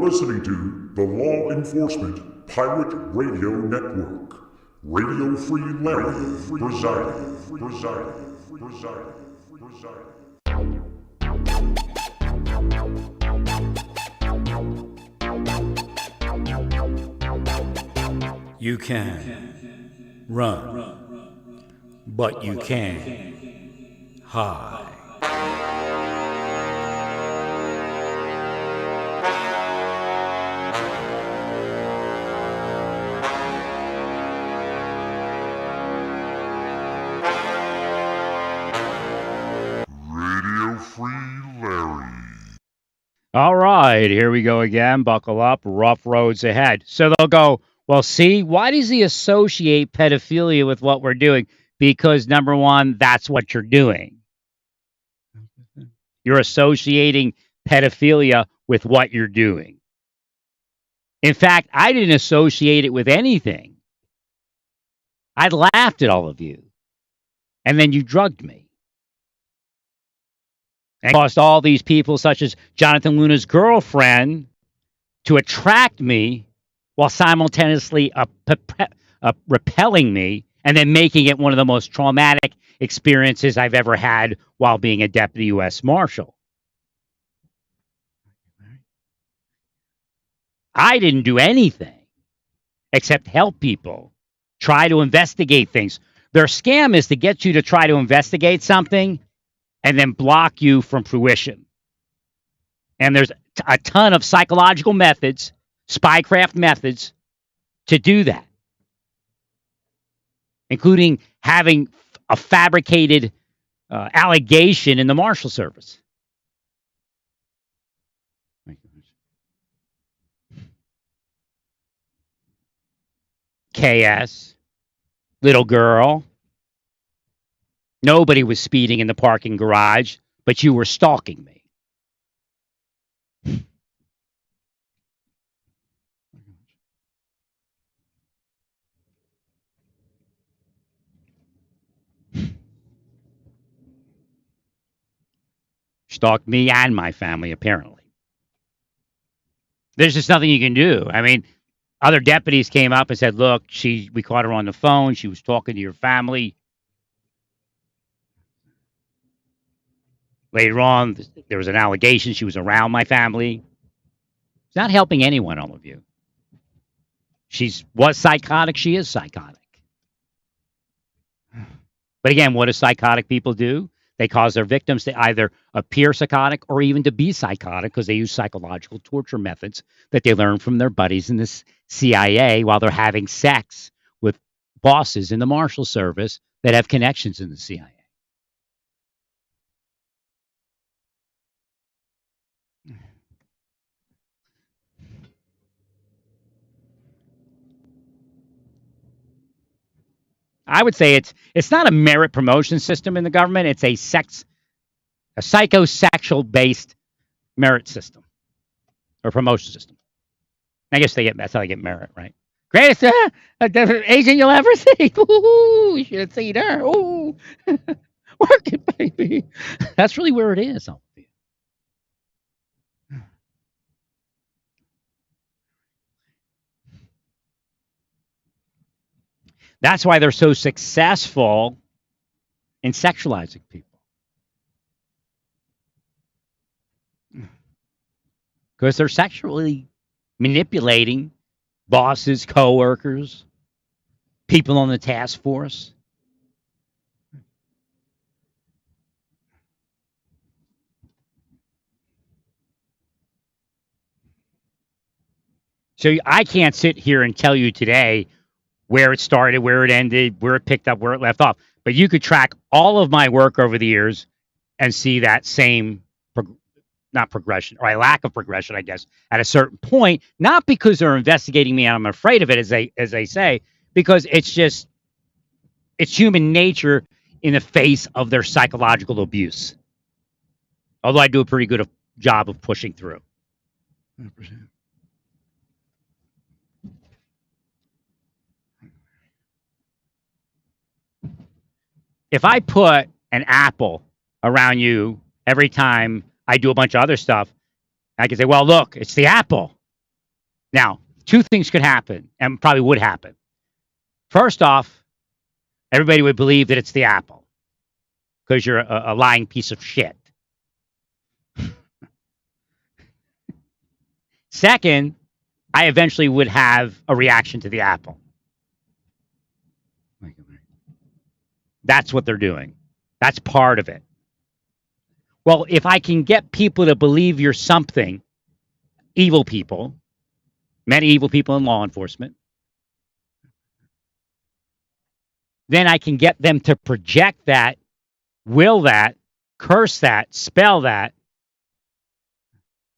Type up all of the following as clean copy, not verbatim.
listening to the Law Enforcement Pirate Radio Network. Radio Free Larry presiding. You can run, but you can't hide. Radio Free Larry. All right, here we go again. Buckle up. Rough roads ahead. So they'll go, well, see, why does he associate pedophilia with what we're doing? Because, number one, that's what you're doing. You're associating pedophilia with what you're doing. In fact, I didn't associate it with anything. I laughed at all of you. And then you drugged me. And caused all these people, such as Jonathan Luna's girlfriend, to attract me while simultaneously repelling me and then making it one of the most traumatic experiences I've ever had while being a deputy U.S. Marshal. I didn't do anything except help people try to investigate things. Their scam is to get you to try to investigate something and then block you from fruition. And there's a ton of psychological methods, spycraft methods, to do that, including having a fabricated allegation in the Marshal Service. KS, little girl. Nobody was speeding in the parking garage, but you were stalking me. Stalked me and my family, apparently. There's just nothing you can do. I mean, other deputies came up and said, look, we caught her on the phone. She was talking to your family. Later on, there was an allegation she was around my family. It's not helping anyone, all of you. She was psychotic. She is psychotic. But again, what do psychotic people do? They cause their victims to either appear psychotic or even to be psychotic because they use psychological torture methods that they learn from their buddies in the CIA while they're having sex with bosses in the Marshal Service that have connections in the CIA. I would say it's not a merit promotion system in the government. It's a psychosexual based merit system or promotion system. I guess that's how they get merit, right? Greatest agent you'll ever see. Ooh, you should have seen her. Ooh, work it, baby. That's really where it is. That's why they're so successful in sexualizing people. Because they're sexually manipulating bosses, coworkers, people on the task force. So I can't sit here and tell you today where it started, where it ended, where it picked up, where it left off. But you could track all of my work over the years and see that same, not progression, or a lack of progression, I guess, at a certain point, not because they're investigating me and I'm afraid of it, as they say, because it's human nature in the face of their psychological abuse. Although I do a pretty good job of pushing through. 100%. If I put an apple around you every time I do a bunch of other stuff, I can say, well, look, it's the apple. Now, two things could happen, and probably would happen. First off, everybody would believe that it's the apple because you're a lying piece of shit. Second, I eventually would have a reaction to the apple. That's what they're doing. That's part of it. Well, if I can get people to believe you're something, evil people, many evil people in law enforcement, then I can get them to project that, will that, curse that, spell that,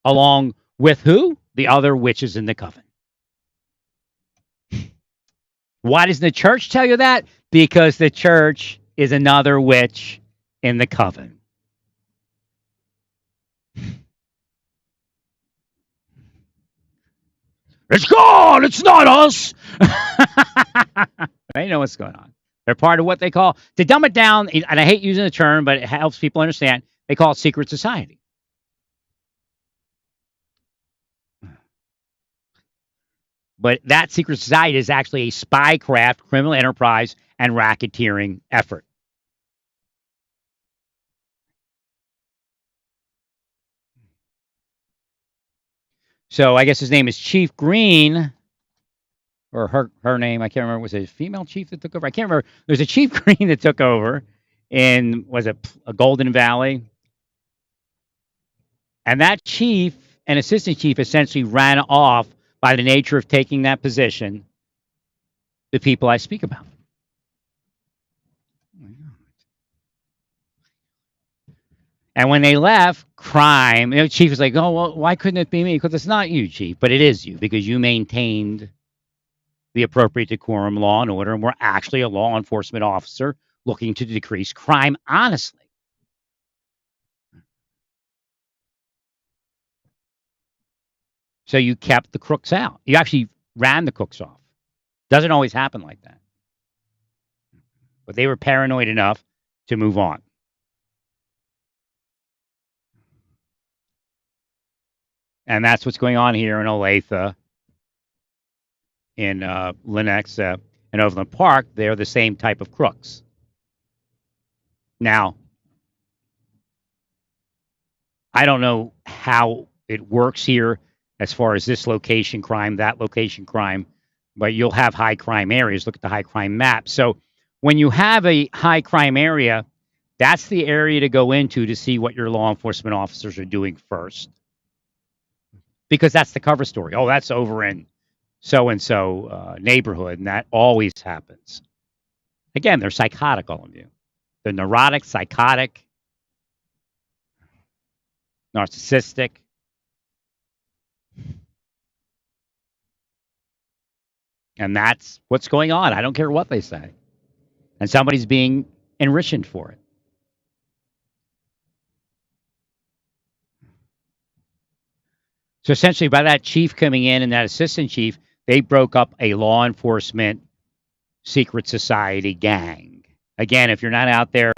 along with who? The other witches in the coven. Why doesn't the church tell you that? Because the church is another witch in the coven. It's gone. It's not us. They know what's going on. They're part of what they call, to dumb it down, and I hate using the term, but it helps people understand, they call it secret society. But that secret society is actually a spycraft, criminal enterprise, and racketeering effort. So I guess his name is Chief Green, or her name, I can't remember. Was it a female chief that took over? I can't remember. There's a Chief Green that took over in, was it a Golden Valley? And that chief and assistant chief essentially ran off by the nature of taking that position, the people I speak about. And when they left, crime, the chief was like, oh, well, why couldn't it be me? Because it's not you, chief, but it is you, because you maintained the appropriate decorum, law, and order, and we're actually a law enforcement officer looking to decrease crime honestly. So you kept the crooks out. You actually ran the crooks off. Doesn't always happen like that. But they were paranoid enough to move on. And that's what's going on here in Olathe, in Lenexa, and Overland Park. They're the same type of crooks. Now, I don't know how it works here as far as this location crime, that location crime, but you'll have high crime areas. Look at the high crime map. So when you have a high crime area, that's the area to go into to see what your law enforcement officers are doing first. Because that's the cover story. Oh, that's over in so-and-so neighborhood, and that always happens. Again, they're psychotic, all of you. They're neurotic, psychotic, narcissistic. And that's what's going on. I don't care what they say. And somebody's being enriched for it. So essentially, by that chief coming in and that assistant chief, they broke up a law enforcement secret society gang. Again, if you're not out there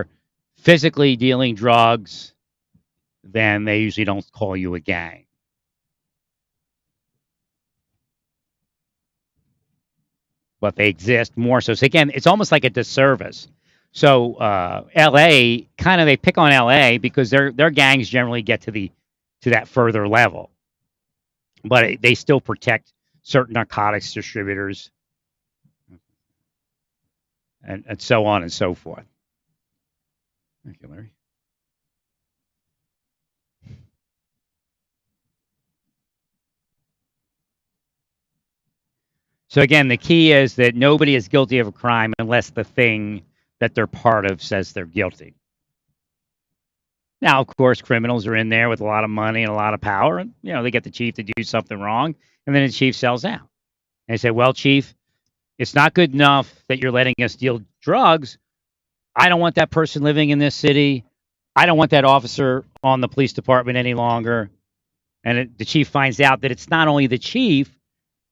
physically dealing drugs, then they usually don't call you a gang. But they exist more so. So again, it's almost like a disservice. So L.A. kind of, they pick on L.A. because their gangs generally get to that further level. But they still protect certain narcotics distributors and so on and so forth. Thank you, Larry. So again, the key is that nobody is guilty of a crime unless the thing that they're part of says they're guilty. Now, of course, criminals are in there with a lot of money and a lot of power, and they get the chief to do something wrong, and then the chief sells out. And they say, well, chief, it's not good enough that you're letting us deal drugs. I don't want that person living in this city. I don't want that officer on the police department any longer. And the chief finds out that it's not only the chief,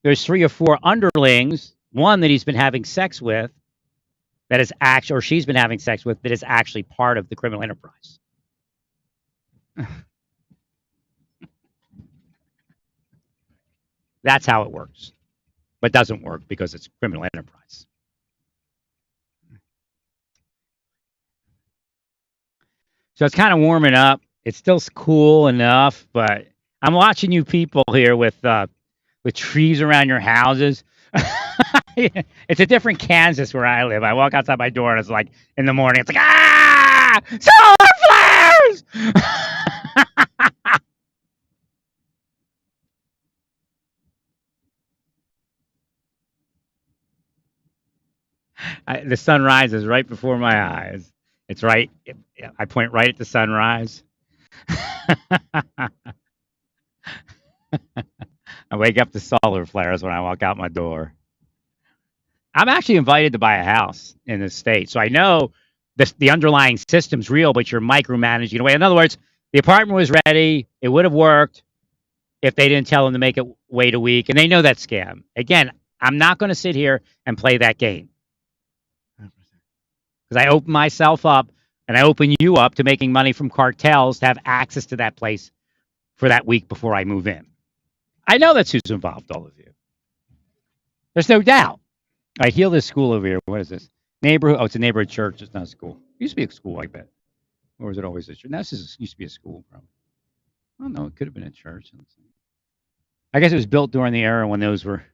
there's 3 or 4 underlings, one that he's been having sex with, that is actually, or she's been having sex with, that is actually part of the criminal enterprise. That's how it works. But doesn't work because it's criminal enterprise. So it's kind of warming up. It's still cool enough, but I'm watching you people here with trees around your houses. It's a different Kansas where I live. I walk outside my door and it's like in the morning. It's like solar flares. The sun rises right before my eyes. It's right. I point right at the sunrise. I wake up to solar flares when I walk out my door. I'm actually invited to buy a house in this state, so I know the underlying system's real, but you're micromanaging away. In other words, the apartment was ready; it would have worked if they didn't tell them to make it wait a week, and they know that scam. Again, I'm not going to sit here and play that game because I open myself up and I open you up to making money from cartels to have access to that place for that week before I move in. I know that's who's involved, all of you. There's no doubt. I heal this school over here. What is this? Neighborhood. Oh, it's a neighborhood church. It's not a school. It used to be a school, I bet. Or was it always a church? No, used to be a school, probably. I don't know. It could have been a church. I guess it was built during the era when those were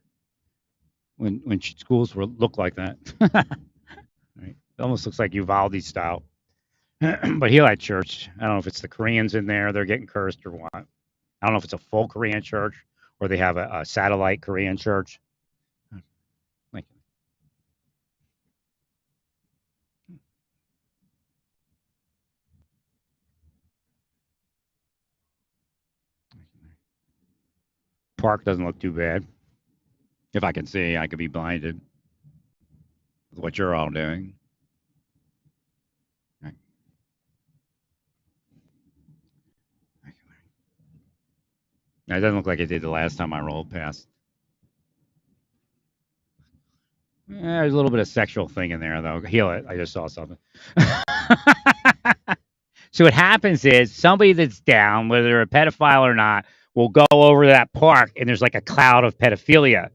when schools were looked like that. Right. It almost looks like Uvalde style. But here at church, I don't know if it's the Koreans in there. They're getting cursed or what. I don't know if it's a full Korean church or they have a satellite Korean church. Thank you. Park doesn't look too bad. If I can see, I could be blinded with what you're all doing. Right. It doesn't look like it did the last time I rolled past. There's a little bit of sexual thing in there, though. Heal it. I just saw something. So what happens is somebody that's down, whether they're a pedophile or not, will go over to that park, and there's like a cloud of pedophilia.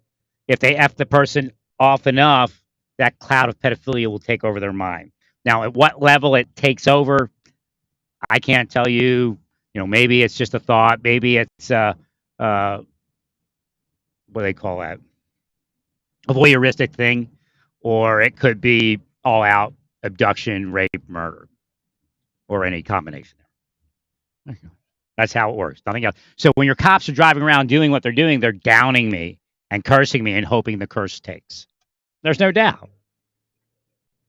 If they F the person off enough, that cloud of pedophilia will take over their mind. Now, at what level it takes over, I can't tell you. You know, maybe it's just a thought. Maybe it's what do they call that? A voyeuristic thing, or it could be all out abduction, rape, murder, or any combination there. That's how it works. Nothing else. So when your cops are driving around doing what they're doing, they're downing me and cursing me and hoping the curse takes. There's no doubt.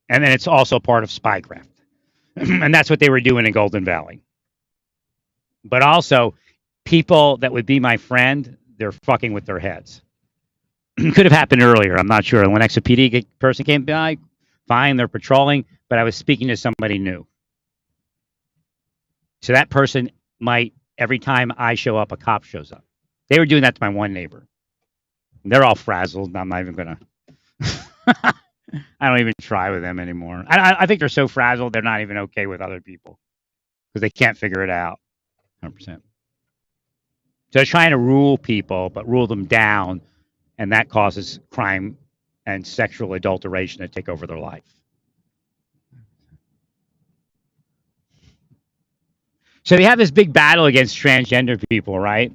And then it's also part of spycraft. And that's what they were doing in Golden Valley. But also, people that would be my friend, they're fucking with their heads. Could have happened earlier. I'm not sure. When XOPD person came by, fine, they're patrolling, but I was speaking to somebody new. So that person might, every time I show up, a cop shows up. They were doing that to my one neighbor. They're all frazzled. I'm not even going to. I don't even try with them anymore. I think they're so frazzled, they're not even okay with other people because they can't figure it out 100%. So they're trying to rule people, but rule them down, and that causes crime and sexual adulteration to take over their life. So they have this big battle against transgender people, right?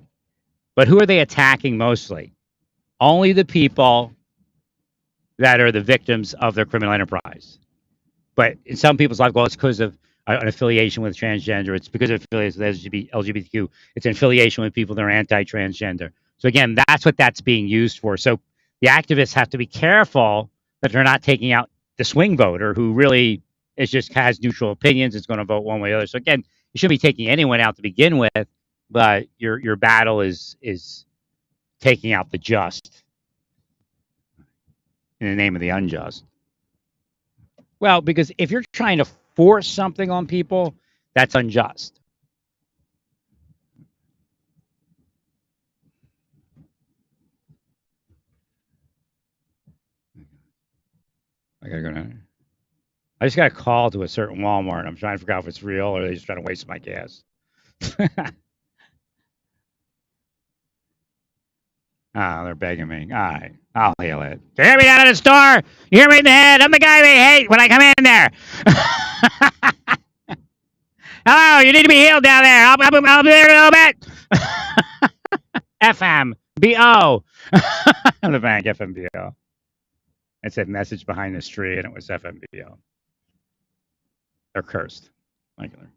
But who are they attacking mostly? Only the people that are the victims of their criminal enterprise. But in some people's life, well, it's because of an affiliation with transgender. It's because of affiliation with LGBTQ. It's an affiliation with people that are anti-transgender. So again, that's what that's being used for. So the activists have to be careful that they're not taking out the swing voter who really is just has neutral opinions. It's going to vote one way or the other. So again, you shouldn't be taking anyone out to begin with, but your battle is taking out the just in the name of the unjust. Well, because if you're trying to force something on people, that's unjust. I gotta go down. I just got a call to a certain Walmart. I'm trying to figure out if it's real or they're just trying to waste my gas. Ah, they're begging me. All right, I'll heal it. You hear me down at the store? You hear me in the head? I'm the guy they hate when I come in there. Hello, you need to be healed down there. I'll be there in a little bit. FMBO. I'm the bank, FMBO. It said message behind this tree, and it was FMBO. They're cursed. Regular.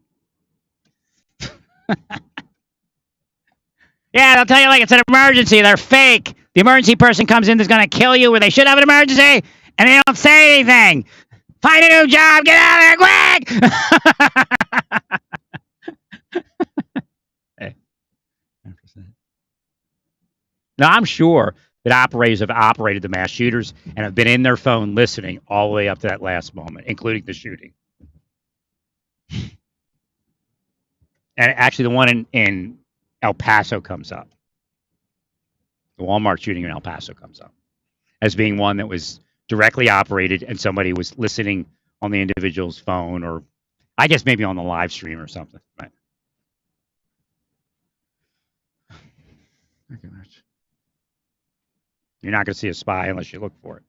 Yeah, they'll tell you like it's an emergency. They're fake. The emergency person comes in that's going to kill you where they should have an emergency, and they don't say anything. Find a new job. Get out of there quick. Hey. Now, I'm sure that operators have operated the mass shooters and have been in their phone listening all the way up to that last moment, including the shooting. And actually, the one in El Paso comes up. The Walmart shooting in El Paso comes up as being one that was directly operated and somebody was listening on the individual's phone, or I guess maybe on the live stream or something. Right. You're not going to see a spy unless you look for it.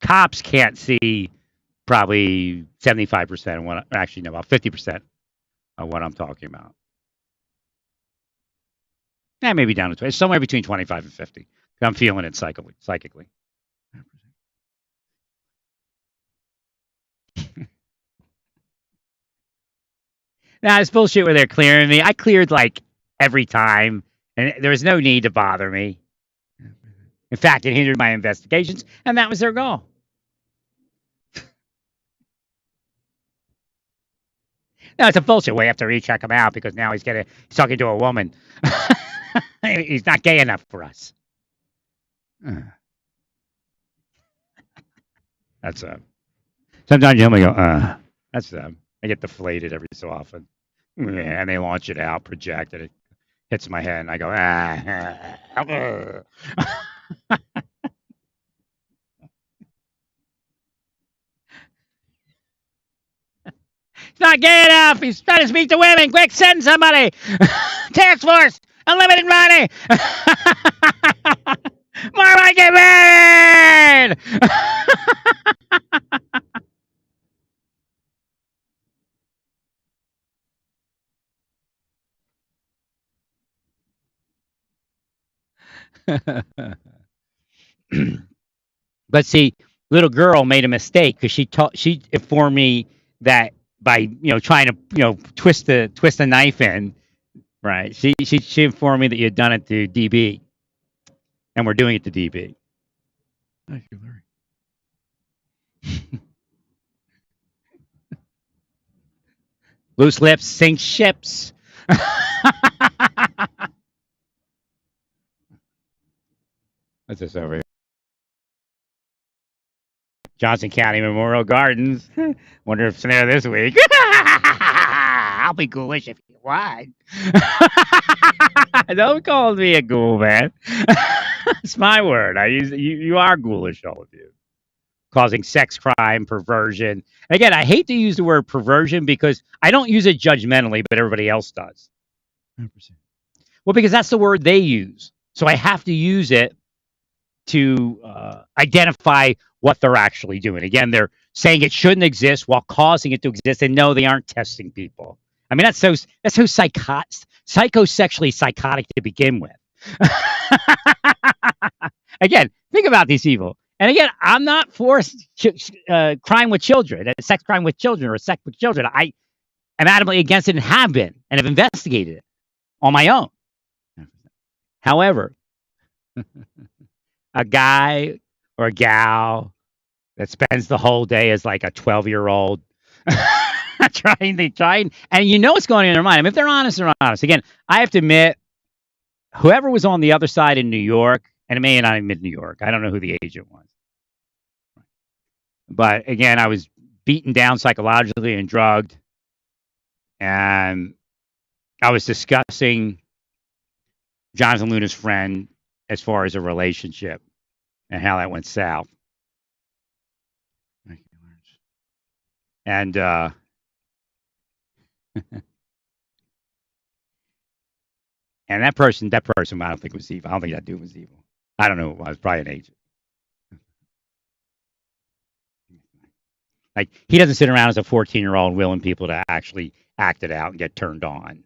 Cops can't see probably 75% of what, actually, no, about 50% of what I'm talking about. Yeah, maybe down to 20. It's somewhere between 25 and 50. I'm feeling it psychically. Now, it's bullshit where they're clearing me. I cleared like every time, and there was no need to bother me. In fact, it hindered my investigations, and that was their goal. No, it's a bullshit. We have to recheck him out because now he's talking to a woman. He's not gay enough for us. That's sometimes you only go, that's I get deflated every so often. And they launch it out, project it. It hits my head, and I go, He's not gay enough. He's trying to speak to women. Quick, send somebody. Task force. Unlimited money. More I get married. But see, little girl made a mistake because she informed me that by trying to twist the knife in, right? She informed me that you had done it to DB, and we're doing it to DB. Thank you, Larry. Loose lips sink ships. What's this over here? Johnson County Memorial Gardens. Wonder if it's there this week. I'll be ghoulish if you want. Don't call me a ghoul, man. It's my word. I use you are ghoulish, all of you. Causing sex crime, perversion. Again, I hate to use the word perversion because I don't use it judgmentally, but everybody else does. 100%. Well, because that's the word they use. So I have to use it to identify what they're actually doing. Again, they're saying it shouldn't exist while causing it to exist, and no, they aren't testing people. I mean, that's so psychosexually psychotic to begin with. Again, think about these people. And again, I'm not for crime with children, sex crime with children, or sex with children. I am adamantly against it and have been, and have investigated it on my own. However, a guy or a gal that spends the whole day as like a 12-year-old trying, and you know what's going on in their mind. I mean, if they're honest, they're honest. Again, I have to admit, whoever was on the other side in New York, and it may not have been New York. I don't know who the agent was. But again, I was beaten down psychologically and drugged. And I was discussing Jonathan Luna's friend as far as a relationship and how that went south. And And that person, I don't think was evil. I don't think that dude was evil. I don't know. I was probably an agent. Like he doesn't sit around as a 14-year-old willing people to actually act it out and get turned on.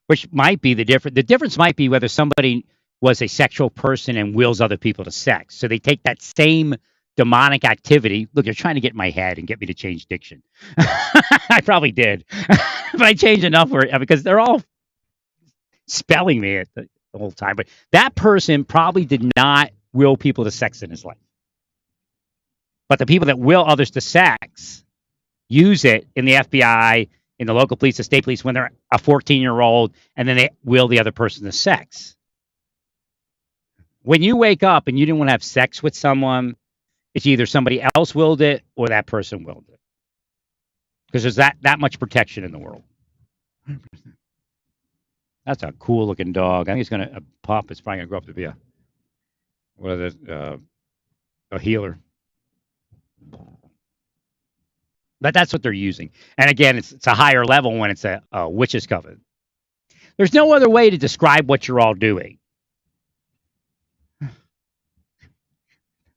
Which might be the difference. The difference might be whether somebody was a sexual person and wills other people to sex. So they take that same demonic activity. Look, you're trying to get in my head and get me to change diction. I probably did, but I changed enough because they're all spelling me the whole time. But that person probably did not will people to sex in his life. But the people that will others to sex use it in the FBI, in the local police, the state police, when they're a 14-year-old, and then they will the other person to sex. When you wake up and you didn't want to have sex with someone, it's either somebody else willed it or that person willed it. Because there's that much protection in the world. 100%. That's a cool looking dog. I think it's gonna pup. It's probably gonna grow up to be a healer. But that's what they're using. And again, it's a higher level when it's a witch's coven. There's no other way to describe what you're all doing.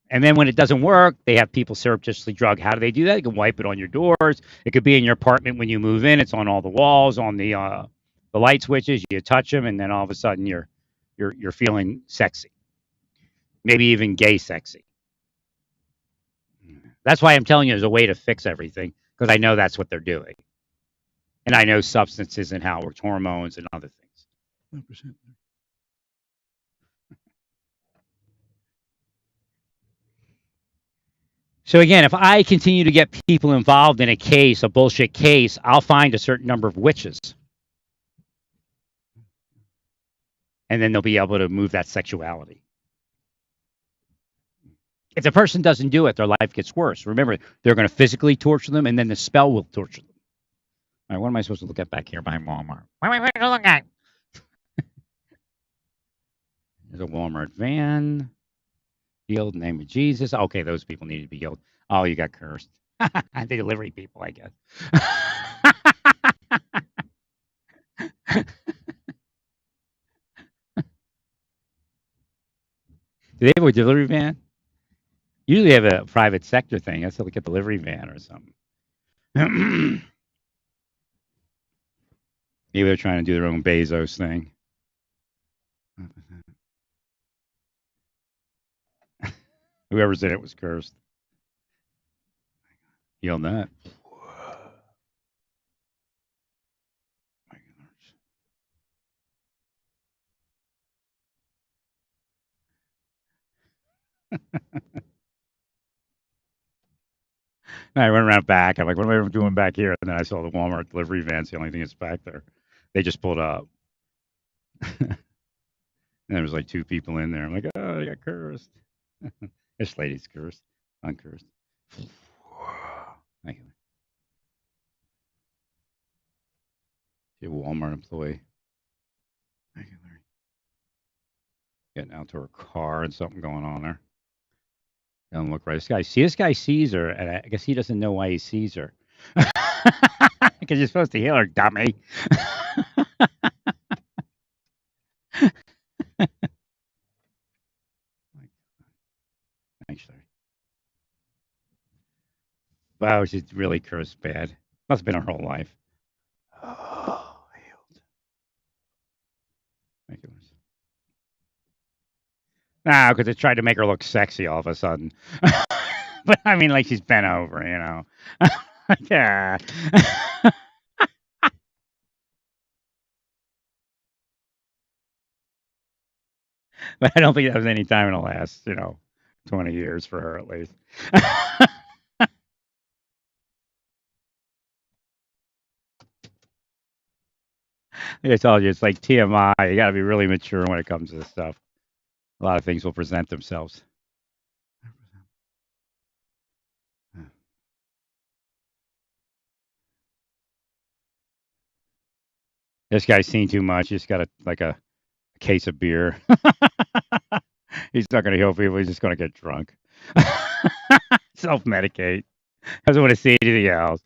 And then when it doesn't work, they have people surreptitiously drug. How do they do that? They can wipe it on your doors. It could be in your apartment when you move in. It's on all the walls, on the light switches. You touch them, and then all of a sudden you're feeling sexy, maybe even gay sexy. That's why I'm telling you there's a way to fix everything, because I know that's what they're doing, and I know substances and how it works, hormones and other things. 100%. So again, if I continue to get people involved in a bullshit case, I'll find a certain number of witches. And then they'll be able to move that sexuality. If the person doesn't do it, their life gets worse. Remember, they're going to physically torture them, and then the spell will torture them. All right, what am I supposed to look at back here behind Walmart? Wait, go look at. There's a Walmart van. Healed in the name of Jesus. Okay, those people need to be healed. Oh, you got cursed. The delivery people, I guess. Do they have a delivery van? Usually they have a private sector thing. That's like a delivery van or something. Maybe they're trying to do their own Bezos thing. Whoever's in it was cursed. Heal that. I went around back. I'm like, what am I doing back here? And then I saw the Walmart delivery van's the only thing that's back there. They just pulled up. And there was like two people in there. I'm like, oh, I got cursed. This lady's cursed. Uncursed. Thank you. She's a Walmart employee. Thank you, Larry. Getting out to her car and something going on there. Doesn't look right. This guy sees her, and I guess he doesn't know why he sees her. Because you're supposed to heal her, dummy. Thanks, Larry. Wow, she's really cursed bad. Must have been her whole life. Oh, healed. Thank you. Nah, because it tried to make her look sexy all of a sudden. But I mean, like she's bent over, you know. Yeah. But I don't think that was any time in the last, 20 years for her at least. Like I told you, it's like TMI. You got to be really mature when it comes to this stuff. A lot of things will present themselves. This guy's seen too much. He's got a case of beer. He's not going to heal people. He's just going to get drunk. Self-medicate. Doesn't want to see anything else.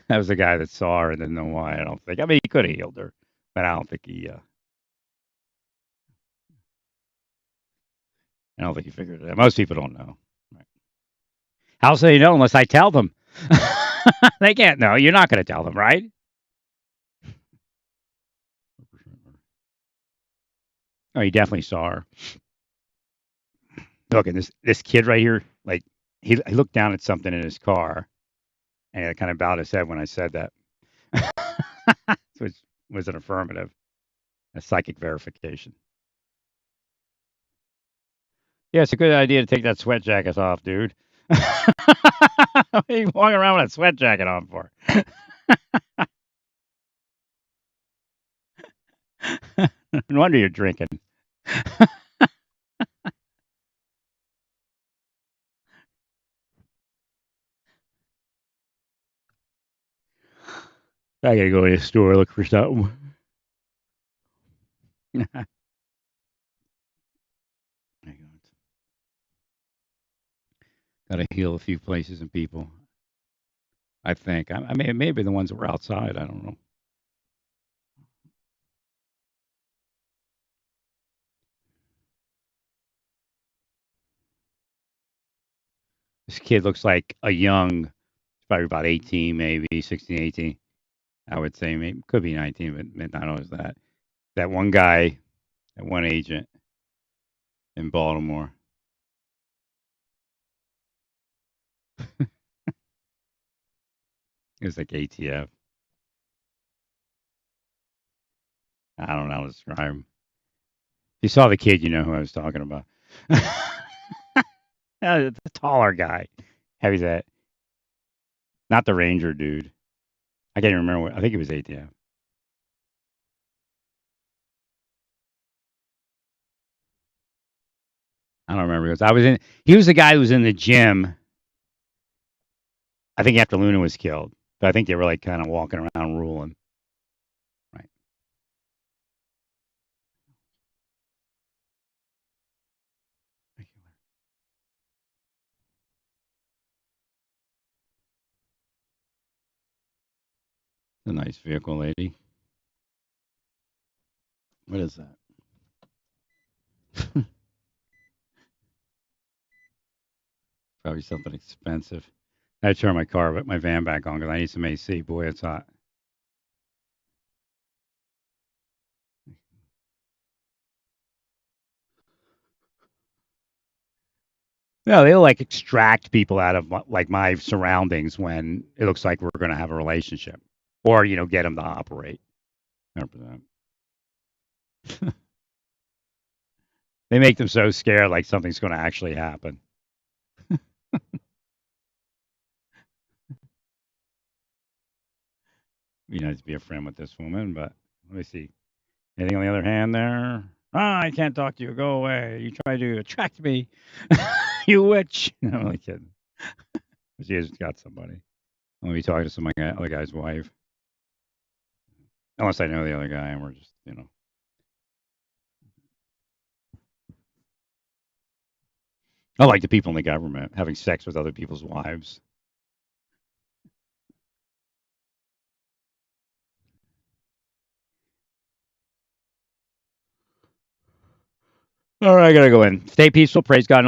That was the guy that saw her and didn't know why. I don't think. I mean, he could have healed her, but I don't think he. I don't think he figured it out. Most people don't know. Right. How else do they know unless I tell them? They can't know. You're not going to tell them, right? Oh, you definitely saw her. Look, and this kid right here, like he looked down at something in his car, and he kind of bowed his head when I said that, which was an affirmative, a psychic verification. Yeah, it's a good idea to take that sweat jacket off, dude. What are you walking around with a sweat jacket on for? No wonder you're drinking. I gotta go to the store look for something. Gotta heal a few places and people. I think. I mean, maybe the ones that were outside. I don't know. This kid looks like a young, probably about 18, maybe 16, 18. I would say maybe could be 19, but not always that. That one guy, that one agent in Baltimore. It was like ATF. I don't know how to describe him. If you saw the kid, you know who I was talking about. The taller guy. Heavy set. Not the Ranger dude. I can't even remember what. I think it was ATF. I don't remember. Because I was in. He was the guy who was in the gym. I think after Luna was killed. But I think they were like kind of walking around ruling. Right. A nice vehicle, lady. What is that? Probably something expensive. I had to turn my van back on because I need some AC. Boy, it's hot. No, they'll like extract people out of like my surroundings when it looks like we're going to have a relationship, or get them to operate. 100%. They make them so scared, like something's going to actually happen. Be nice to be a friend with this woman, but let me see. Anything on the other hand there? Ah, I can't talk to you. Go away. You try to attract me. You witch. No, I'm only kidding. She has got somebody. I'm going to be talking to some other guy's wife. Unless I know the other guy and we're just. I like the people in the government having sex with other people's wives. All right, I got to go in. Stay peaceful. Praise God. And all